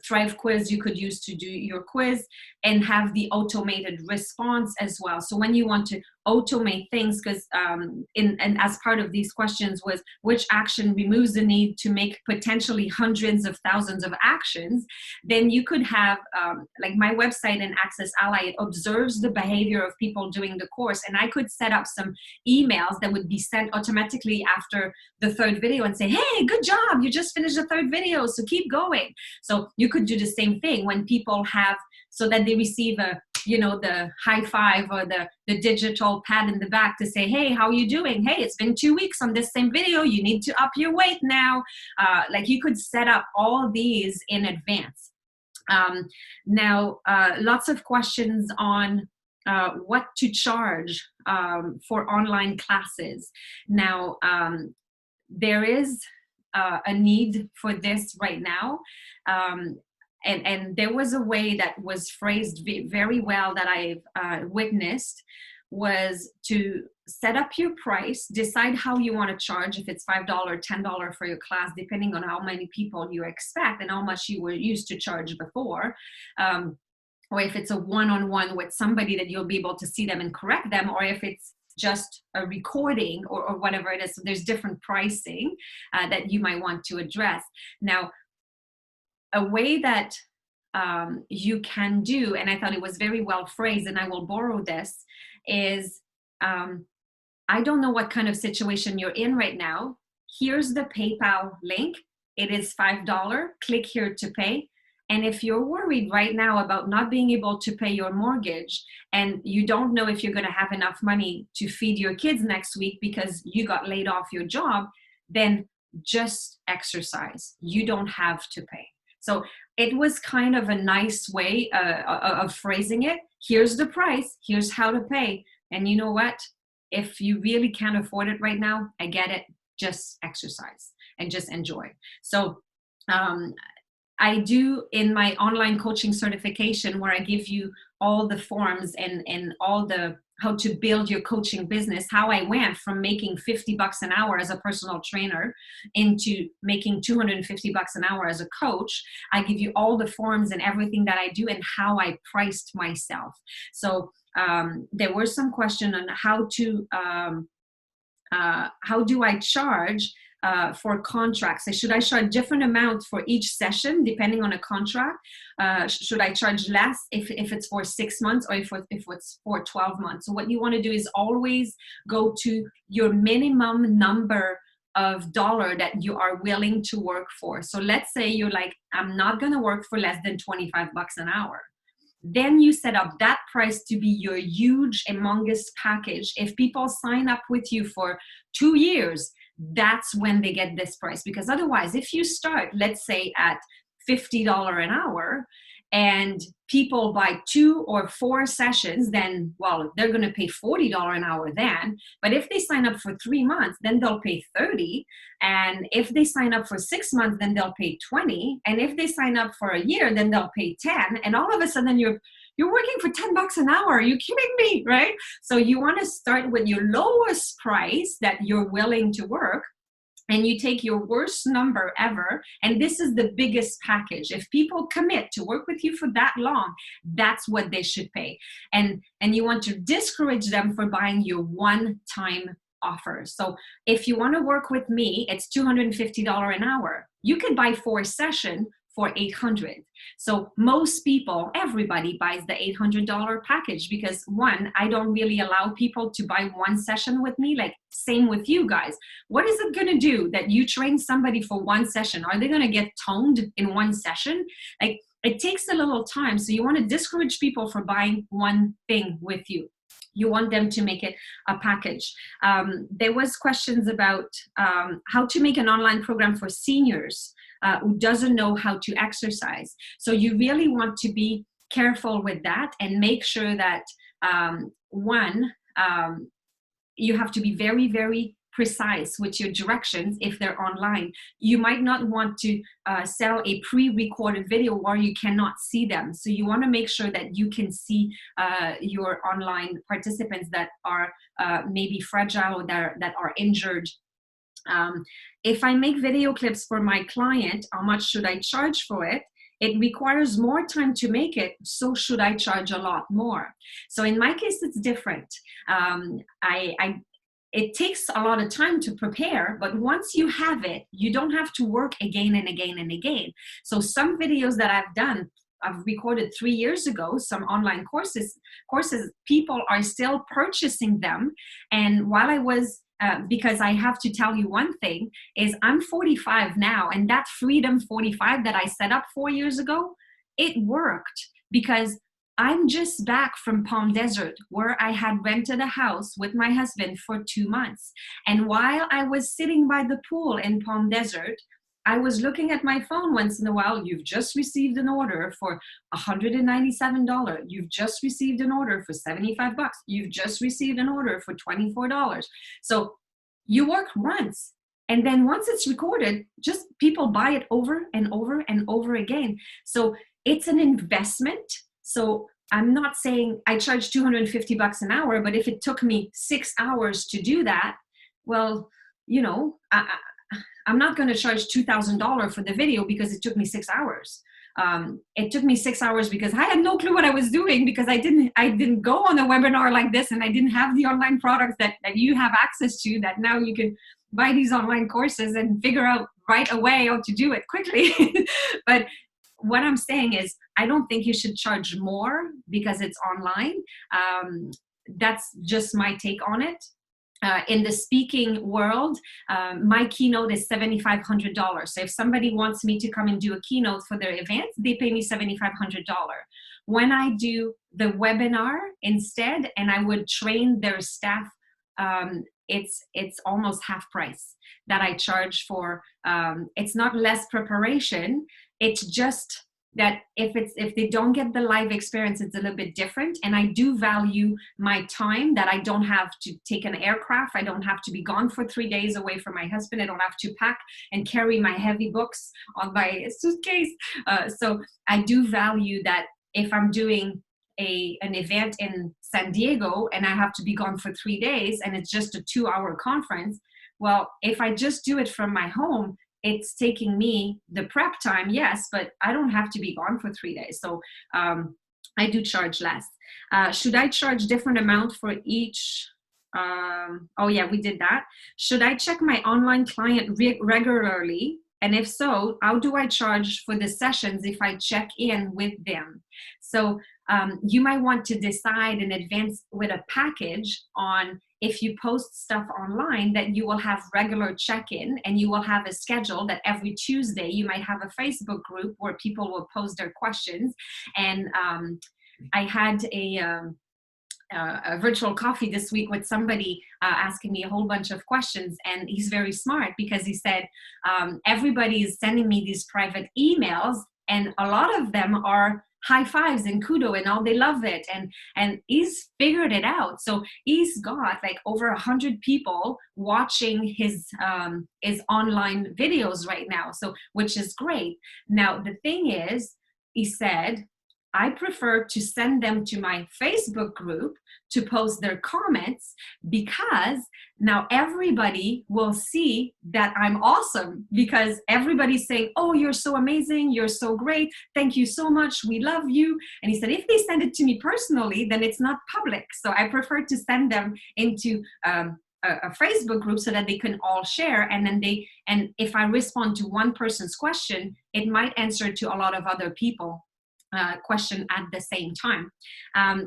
Thrive Quiz, you could use to do your quiz and have the automated response as well. So when you want to automate things, because and as part of these questions was which action removes the need to make potentially hundreds of thousands of actions, then you could have like my website in Access Ally, it observes the behavior of people doing the course, and I could set up some emails that would be sent automatically after the third video and say, hey, good job, you just finished the third video, so keep going. So you could do the same thing when people have, so that they receive the high five or the digital pat in the back to say, hey, how are you doing? Hey, it's been 2 weeks on this same video. You need to up your weight now. Like you could set up all these in advance. Now, lots of questions on what to charge for online classes. Now, there is a need for this right now. And there was a way that was phrased very well that I've witnessed, was to set up your price, decide how you want to charge, if it's $5, $10 for your class, depending on how many people you expect and how much you were used to charge before. Or if it's a one-on-one with somebody that you'll be able to see them and correct them, or if it's just a recording or whatever it is. So there's different pricing that you might want to address. Now, a way that you can do, and I thought it was very well phrased, and I will borrow this, is I don't know what kind of situation you're in right now. Here's the PayPal link. It is $5. Click here to pay. And if you're worried right now about not being able to pay your mortgage, and you don't know if you're going to have enough money to feed your kids next week because you got laid off your job, then just exercise. You don't have to pay. So it was kind of a nice way of phrasing it. Here's the price. Here's how to pay. And you know what? If you really can't afford it right now, I get it. Just exercise and just enjoy. So I do in my online coaching certification, where I give you all the forms and all the how to build your coaching business, how I went from making $50 an hour as a personal trainer into making $250 an hour as a coach. I give you all the forms and everything that I do and how I priced myself. So there were some questions on how do I charge for contracts. So should I charge different amounts for each session depending on a contract? Should I charge less if it's for 6 months or if it's for 12 months? So what you want to do is always go to your minimum number of dollar that you are willing to work for. So let's say you're like, I'm not going to work for less than 25 bucks an hour. Then you set up that price to be your huge, humongous package. If people sign up with you for 2 years, that's when they get this price. Because otherwise, if you start, let's say at $50 an hour, and people buy 2 or 4 sessions, then, well, they're going to pay $40 an hour then. But if they sign up for 3 months, then they'll pay $30. And if they sign up for 6 months, then they'll pay $20. And if they sign up for a year, then they'll pay $10. And all of a sudden you're working for 10 bucks an hour. Are you kidding me, right? So you want to start with your lowest price that you're willing to work, and you take your worst number ever, and this is the biggest package. If people commit to work with you for that long, that's what they should pay. And you want to discourage them for buying your one-time offer. So if you want to work with me, it's $250 an hour. You could buy 4 sessions for $800. So most people, everybody buys the $800 package because, one, I don't really allow people to buy 1 session with me. Like, same with you guys. What is it going to do that you train somebody for 1 session? Are they going to get toned in 1 session? Like, it takes a little time. So you want to discourage people from buying one thing with you. You want them to make it a package. There was questions about how to make an online program for seniors who doesn't know how to exercise. So you really want to be careful with that and make sure that, you have to be very, very precise with your directions if they're online. You might not want to sell a pre-recorded video where you cannot see them. So you want to make sure that you can see your online participants that are maybe fragile or that are injured. If I make video clips for my client, how much should I charge for it? It requires more time to make it, so should I charge a lot more? So in my case, it's different. It takes a lot of time to prepare, but once you have it, you don't have to work again and again and again. So some videos that I've done, I've recorded 3 years ago, some online courses, people are still purchasing them. And while I was, because I have to tell you one thing, is I'm 45 now, and that Freedom 45 that I set up 4 years ago, it worked because I'm just back from Palm Desert, where I had rented a house with my husband for 2 months. And while I was sitting by the pool in Palm Desert, I was looking at my phone once in a while. You've just received an order for $197. You've just received an order for 75 bucks. You've just received an order for $24. So you work once. And then once it's recorded, just people buy it over and over and over again. So it's an investment. So I'm not saying I charge 250 bucks an hour, but if it took me 6 hours to do that, well, you know, I'm not going to charge $2,000 for the video because it took me 6 hours. It took me 6 hours because I had no clue what I was doing, because I didn't go on a webinar like this, and I didn't have the online products that you have access to, that now you can buy these online courses and figure out right away how to do it quickly. But what I'm saying is, I don't think you should charge more because it's online. That's just my take on it. In the speaking world, my keynote is $7,500. So if somebody wants me to come and do a keynote for their event, they pay me $7,500. When I do the webinar instead, and I would train their staff, it's almost half price that I charge for. It's not less preparation. It's just that if they don't get the live experience, it's a little bit different. And I do value my time, that I don't have to take an aircraft. I don't have to be gone for 3 days away from my husband. I don't have to pack and carry my heavy books on my suitcase. So I do value that if I'm doing an event in San Diego and I have to be gone for 3 days and it's just a 2-hour conference, well, if I just do it from my home, it's taking me the prep time, yes, but I don't have to be gone for 3 days. So I do charge less. Should I charge different amount for each? Oh yeah, we did that. Should I check my online client regularly? And if so, how do I charge for the sessions if I check in with them? So you might want to decide in advance with a package on if you post stuff online, that you will have regular check-in, and you will have a schedule that every Tuesday you might have a Facebook group where people will post their questions. And I had a virtual coffee this week with somebody asking me a whole bunch of questions, and he's very smart because he said everybody is sending me these private emails, and a lot of them are high fives and kudo and all, they love it, and he's figured it out. So he's got like over 100 people watching his online videos right now, so which is great. Now the thing is, he said, I prefer to send them to my Facebook group to post their comments, because now everybody will see that I'm awesome, because everybody's saying, oh, you're so amazing, you're so great, thank you so much, we love you. And he said, if they send it to me personally, then it's not public. So I prefer to send them into a Facebook group so that they can all share, and then if I respond to one person's question, it might answer to a lot of other people question at the same time.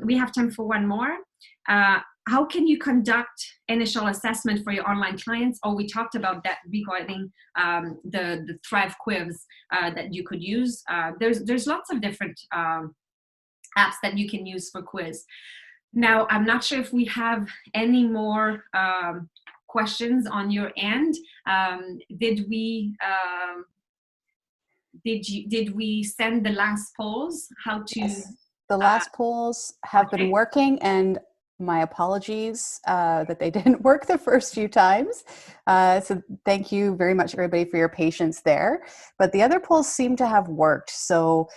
We have time for one more. How can you conduct initial assessment for your online clients? Oh, we talked about that regarding the Thrive quiz that you could use. There's lots of different apps that you can use for quiz. Now, I'm not sure if we have any more questions on your end. Did we send the last polls? How to? Yes. The last polls have been working, and my apologies that they didn't work the first few times. So thank you very much, everybody, for your patience there. But the other polls seem to have worked. So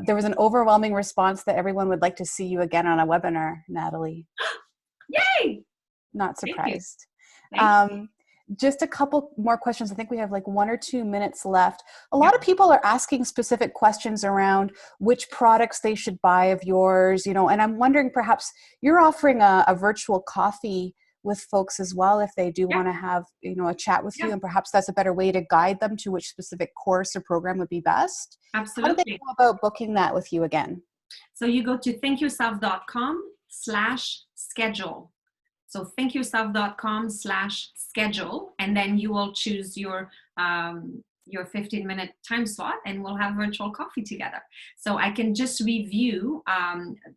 there was an overwhelming response that everyone would like to see you again on a webinar, Natalie. Yay! Not surprised. Thank you. Just a couple more questions. I think we have like 1 or 2 minutes left. A lot of people are asking specific questions around which products they should buy of yours, and I'm wondering, perhaps you're offering a virtual coffee with folks as well, if they do want to have, a chat with you, and perhaps that's a better way to guide them to which specific course or program would be best. Absolutely. How do they go about booking that with you again? So you go to thinkyourself.com/schedule. So thinkyourself.com/schedule, and then you will choose your 15-minute time slot, and we'll have virtual coffee together. So I can just review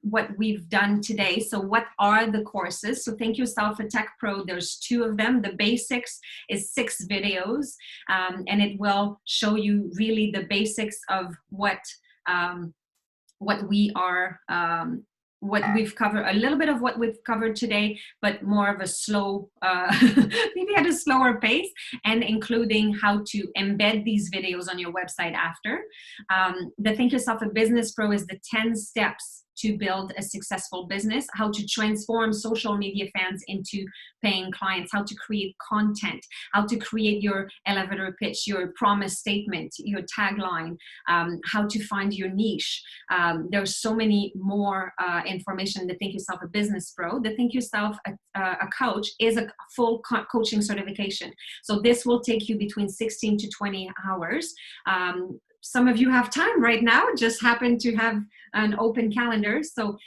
what we've done today. So what are the courses? So Think Yourself a Tech Pro, there's 2 of them. The basics is 6 videos, and it will show you really the basics of what we are, what we've covered, a little bit of what we've covered today, but more of a slow, maybe at a slower pace, and including how to embed these videos on your website after. The Think Yourself a Business Pro is the 10 steps to build a successful business, how to transform social media fans into paying clients, how to create content, how to create your elevator pitch, your promise statement, your tagline, how to find your niche. There's so many more information in the Think Yourself a Business Pro. The Think Yourself a Coach is a full coaching certification. So this will take you between 16 to 20 hours. Some of you have time right now, just happen to have an open calendar. So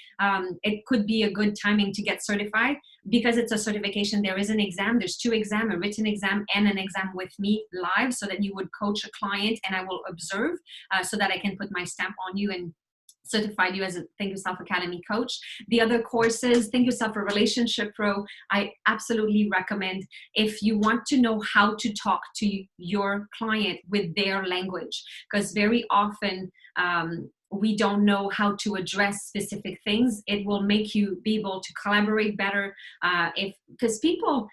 it could be a good timing to get certified. Because it's a certification, there is an exam. There's 2 exams, a written exam and an exam with me live, so that you would coach a client and I will observe so that I can put my stamp on you and certified you as a Think Yourself Academy coach. The other courses, Think Yourself a Relationship Pro, I absolutely recommend if you want to know how to talk to your client with their language, because very often we don't know how to address specific things. It will make you be able to collaborate better because people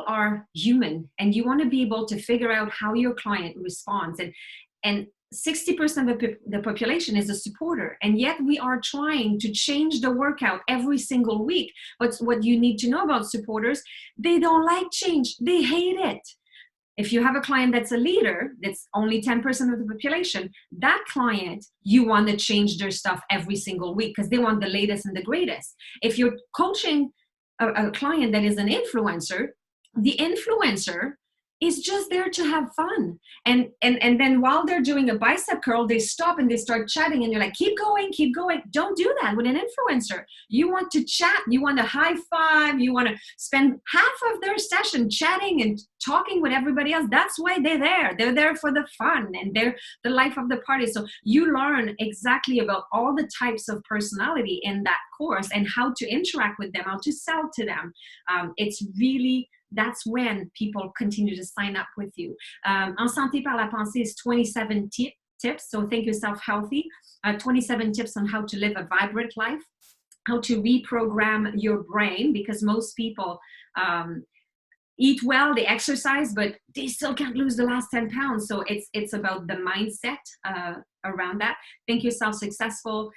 are human, and you want to be able to figure out how your client responds. And 60% of the population is a supporter, and yet we are trying to change the workout every single week. But what you need to know about supporters, they don't like change. They hate it. If you have a client that's a leader, that's only 10% of the population, that client, you want to change their stuff every single week because they want the latest and the greatest. If you're coaching a client that is an influencer, the influencer is just there to have fun. And then while they're doing a bicep curl, they stop and they start chatting, and you're like, keep going, keep going. Don't do that with an influencer. You want to chat, you want to high five, you want to spend half of their session chatting and talking with everybody else. That's why they're there. They're there for the fun, and they're the life of the party. So you learn exactly about all the types of personality in that course and how to interact with them, how to sell to them. It's really, that's when people continue to sign up with you. En Santé par la Pensée is 27 tips. So think yourself healthy. 27 tips on how to live a vibrant life, how to reprogram your brain, because most people eat well, they exercise, but they still can't lose the last 10 pounds. So it's about the mindset around that. Think Yourself Successful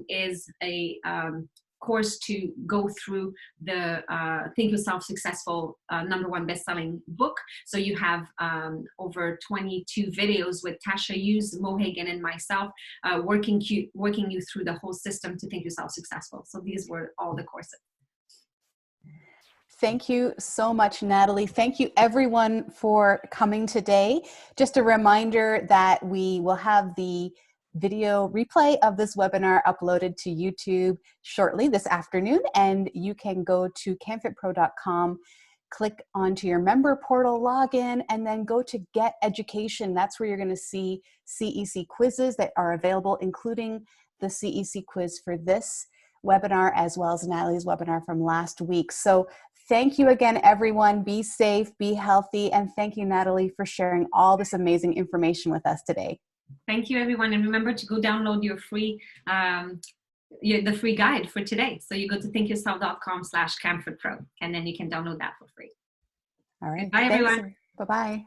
is a course to go through the Think Yourself Successful #1 best-selling book. So you have over 22 videos with Tasha Hughes, Mohagan, and myself working you through the whole system to think yourself successful. So these were all the courses. Thank you so much, Natalie. Thank you everyone for coming today. Just a reminder that we will have the video replay of this webinar uploaded to YouTube shortly this afternoon, and you can go to canfitpro.com, click onto your member portal login, and then go to Get Education. That's where you're going to see CEC quizzes that are available, including the CEC quiz for this webinar, as well as Natalie's webinar from last week. So thank you again, everyone. Be safe, be healthy, and thank you, Natalie, for sharing all this amazing information with us today. Thank you, everyone. And remember to go download your free, the free guide for today. So you go to thinkyourself.com/canfitpro, and then you can download that for free. All right. Bye, everyone. Bye-bye.